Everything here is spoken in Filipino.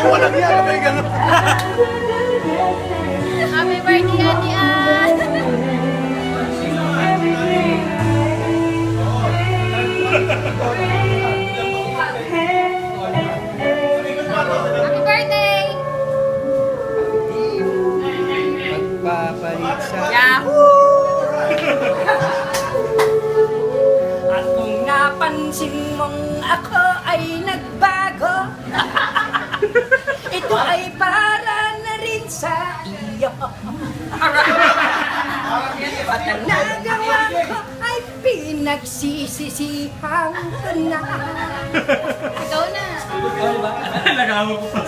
Walang yan, may gano'n. Happy birthday, Ate Ann! Happy birthday! Magpapalit sa... Yahoo! At kung napansin mong ako ay nagbago, ito ay para na rin sa iyo. At ang nagawa ko ay pinagsisisihan ko na. Ikaw na. Nagawa ko pa.